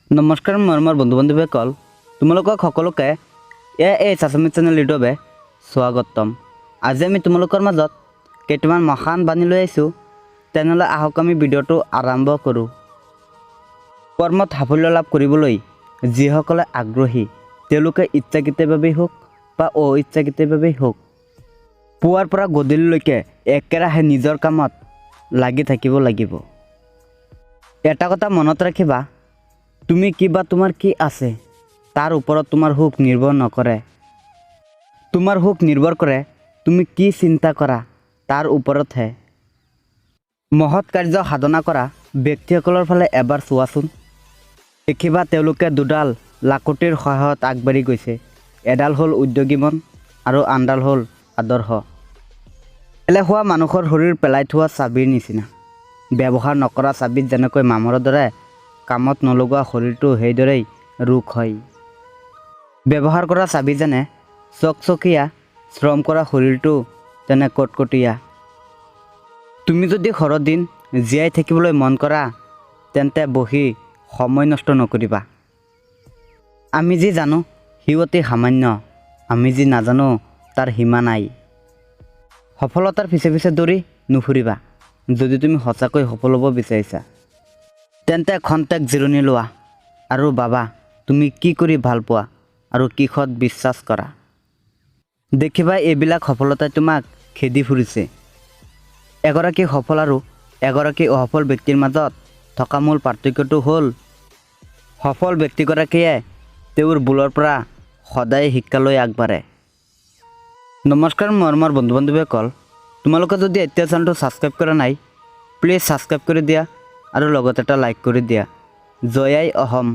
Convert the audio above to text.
নমস্কাৰ মোৰ বন্ধু বান্ধৱীসকল তোমালোকক সকলোকে এই চাচমি চেনেল ইউটিউবে স্বাগতম। আজি আমি তোমালোকৰ মাজত কেইটামান মহান বাণী লৈ আহিছোঁ। তেনেহ'লে আহক আমি ভিডিঅ'টো আৰম্ভ কৰোঁ। কৰ্মত সাফল্য লাভ কৰিবলৈ যিসকলে আগ্ৰহী তেওঁলোকে ইচ্ছাকৃতভাৱেই হওক বা অইচ্ছাকৃতভাৱেই হওক পুৱাৰ পৰা গধূলিলৈকে একেৰাহে নিজৰ কামত লাগি থাকিব লাগিব। এটা কথা মনত ৰাখিবা, তুমি কি বা তোমাৰ কি আছে তাৰ ওপৰত তোমাৰ সুখ নিৰ্ভৰ নকৰে। তোমাৰ সুখ নিৰ্ভৰ কৰে তুমি কি চিন্তা কৰা তাৰ ওপৰতহে। মহৎ কাৰ্য সাধনা কৰা ব্যক্তিসকলৰ ফালে এবাৰ চোৱাচোন। দেখিবা তেওঁলোকে দুডাল লাকুটিৰ সহায়ত আগবাঢ়ি গৈছে। এডাল হ'ল উদ্যোগী মন আৰু আনডাল হ'ল আদৰ্শ। এলেহুৱা মানুহৰ শৰীৰ পেলাই থোৱা চাবিৰ নিচিনা। ব্যৱহাৰ নকৰা চাবিত যেনেকৈ মামৰৰ দৰে কামত নলগোৱা শৰীৰটো সেইদৰেই ৰোগ হয়। ব্যৱহাৰ কৰা চাবি যেনে চকচকীয়া, শ্ৰম কৰা শৰীৰটো তেনে কটকটীয়া। তুমি যদি সৰহদিন জীয়াই থাকিবলৈ মন কৰা তেন্তে বহি সময় নষ্ট নকৰিবা। আমি যি জানো সি অতি সামান্য, আমি যি নাজানো তাৰ সীমা নাই। সফলতাৰ পিছে পিছে দৌৰি নুফুৰিবা। যদি তুমি সঁচাকৈ সফল হ'ব বিচাৰিছা তেন্তে খন্তেক জিৰণি লোৱা আৰু ভাবা তুমি কি কৰি ভাল পোৱা আৰু কিহত বিশ্বাস কৰা। দেখিবা এইবিলাক সফলতাই তোমাক খেদি ফুৰিছে। এগৰাকী সফল আৰু এগৰাকী অসফল ব্যক্তিৰ মাজত থকা মূল পাৰ্থক্যটো হ'ল সফল ব্যক্তিগৰাকীয়ে তেওঁৰ ভুলৰ পৰা সদায় শিক্ষা লৈ আগবাঢ়ে। নমস্কাৰ মোৰ বন্ধু বান্ধৱীসকল, তোমালোকে যদি এতিয়া চেনেলটো ছাবস্ক্ৰাইব কৰা নাই প্লিজ ছাবস্ক্ৰাইব কৰি দিয়া আৰু লগত এটা লাইক কৰি দিয়া। জয় আই অসম।